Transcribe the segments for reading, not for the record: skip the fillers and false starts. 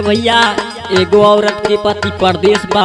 भैया एगो औरत के पति परदेश बा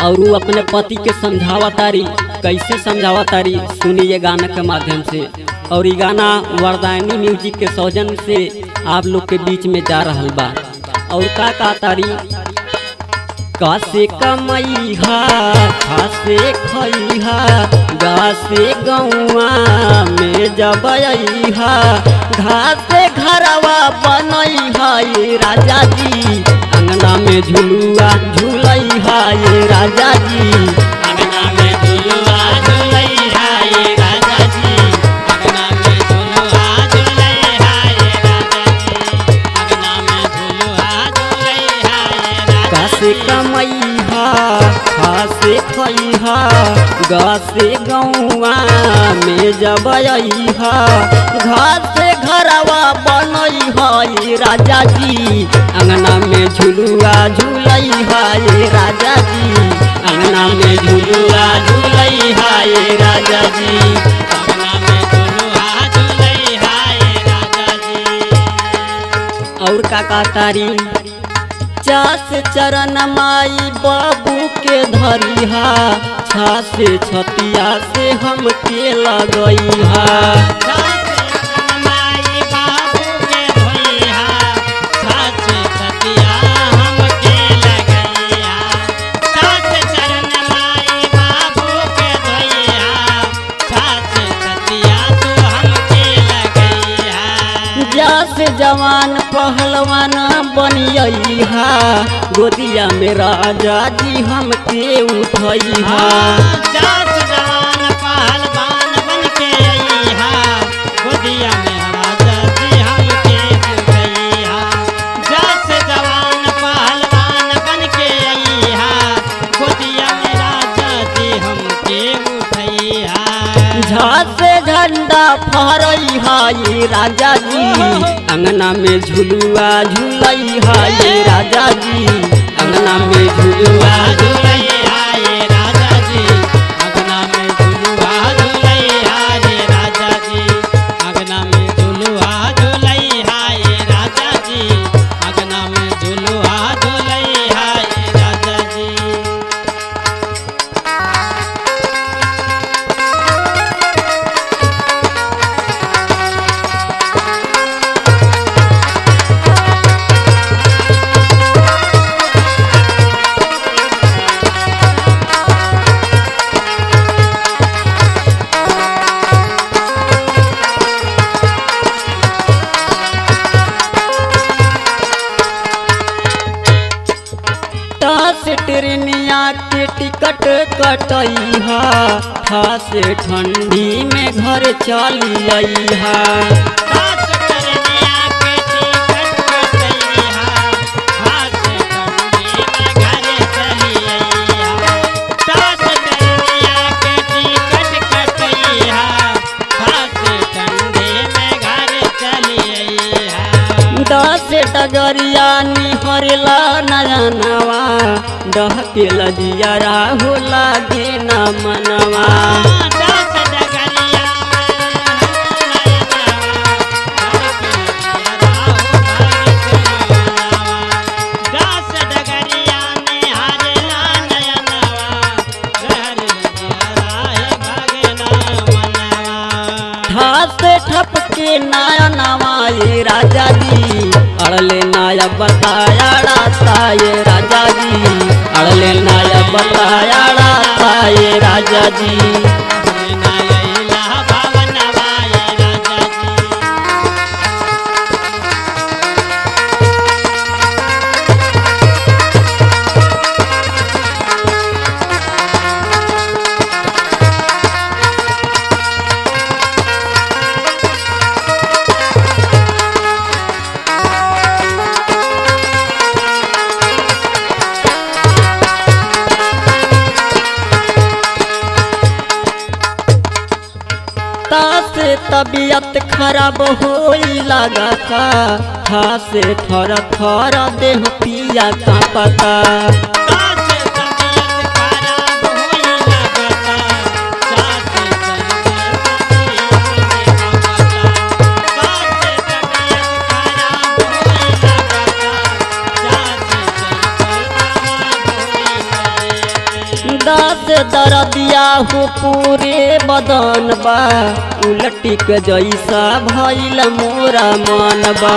और वो अपने पति के समझावा तारी। कैसे समझावा तारी सुनी ये गाना के माध्यम से। और ये गाना वरदायनी म्यूजिक के सौजन से आप लोग के बीच में जा रहा बा। और का तारी कासे कमैहा खासे खैहा गासे गौआ में जबैहा घासे घरवा बनैहा ये राजा जी अंगना में झुलुआ झुलैहा ये राजा जी अंगना में झुलुआ झुलैहा ये राजा जी अंगना में झुलुआ झुलैहा ये राजा जी अंगना में झुलुआ झुलैहा ये राजा कासे कमैहा खासे खैहा गासे गौआ में जबैहा घासे घरवा बनैहा ये राजा जी अंगना में झुलुआ झुलैहा ये राजा जी अंगना में झुलुआ झुलैहा ये राजा जी अंगना में झुलुआ झुलैहा ये राजा जी। और का तारी चास चरण माई बाबू के धरिहा छासे छतिया से हम के लगैहा जवान पहलवान बनिया गोदिया में राजा जी हम के उठैहा जवान पहलवान बन के अइहा गोदिया में राजा जी हम के उठैहा जवान पहलवान बन के अइहा गोदिया में राजा जी हम के उठैहा झासे झंडा फहरैहा ये राजा जी अंगना में झुलुआ झुलैहा ये राजा जी अंगना में झुलुआ झुलैहा ये राजा जी अंगना में झुलुआ झुलैहा ये राजा जी अंगना में झुलुआ झुलैहा ये राजा जी अंगना में झुलुआ झुलैहा ये राजा जी। ट्रेनिया के टिकट कटैहा खासे ठंडी में घर चलिया डगरिया निहरला नयनवा डहके लजियारा हो लागे न मनवा ठपके नाया नवा ये राजा जी अड़ले नाया बताया रास्ता ये राजा जी अड़ले नाया बताया रास्ता ये राजा जी। से तबीयत खराब होई लगता खासे थर थर देह पिया कांपता दर्दिया हो पूरे बदन बा उलटी के जैसा भइल मोरा मन बा।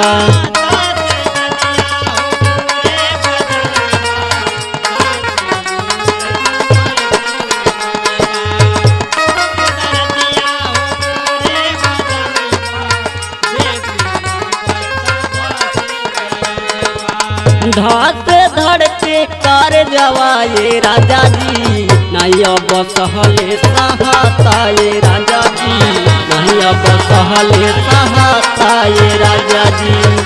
धस धड़के कर जवाए राजा जी नहीं अब सहले सहताए राजा जी नहीं अब सहले सहताए राजा जी।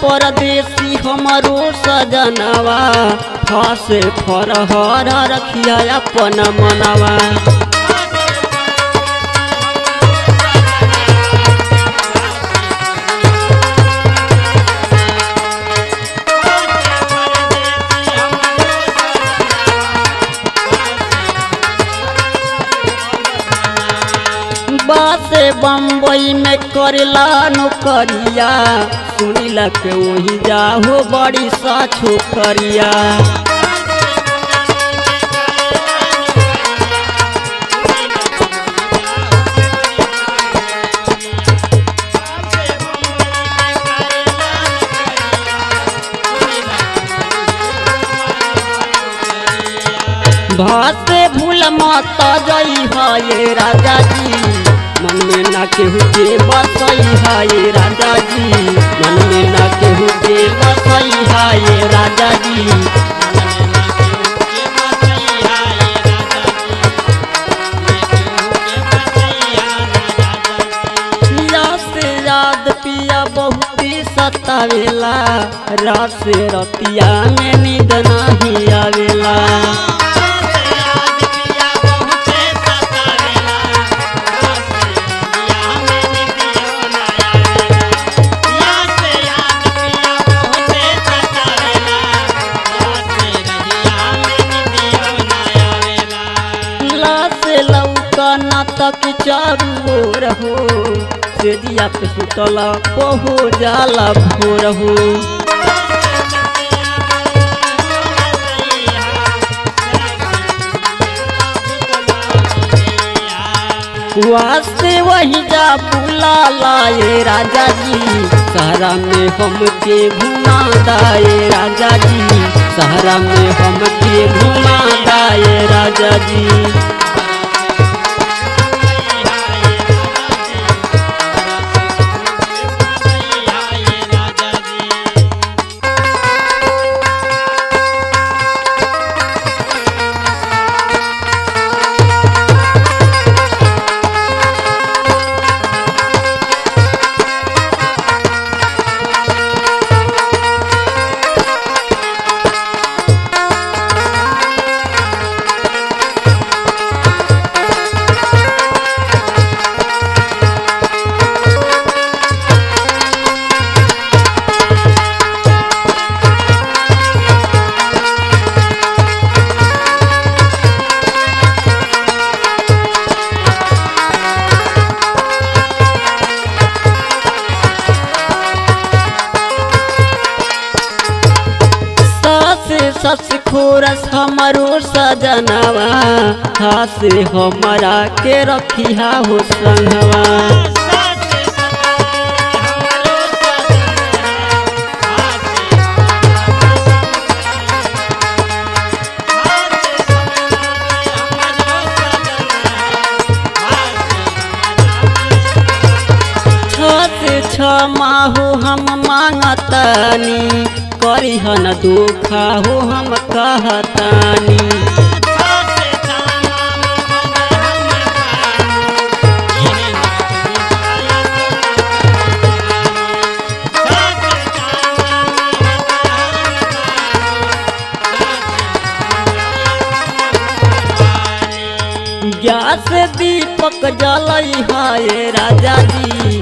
परदेसी हमारो सजनवा फसे फरहर रखिया अपन मनवा। बासे बम्बई में करेला नौकरिया सुनीला के वही जाहो बड़ी सा छोकरिया। भासे भूल मत जई है राजा जी मन में ना केहू के बसई है राजा जी मन में ना केहू के बसई है राजा जी। से याद पिया बहुत सतावेला रात से रतिया में नींद नहीं आवेला। तक चारू ओर हो से दिया पे सुतला पहो जाला भोर हो। वास्ते वही जा बुला लाए राजा जी सहरा में हम के घुमा दाए राजा जी सहरा में हम के घुमा दाए राजा जी। सस खोरस हमारो सजनवा हासे हमारा के रखिया हो संगवा। माहो हम मांगतानी करिहन दुखा हो हम कहतानी। से दीपक जलई हाय राजा जी।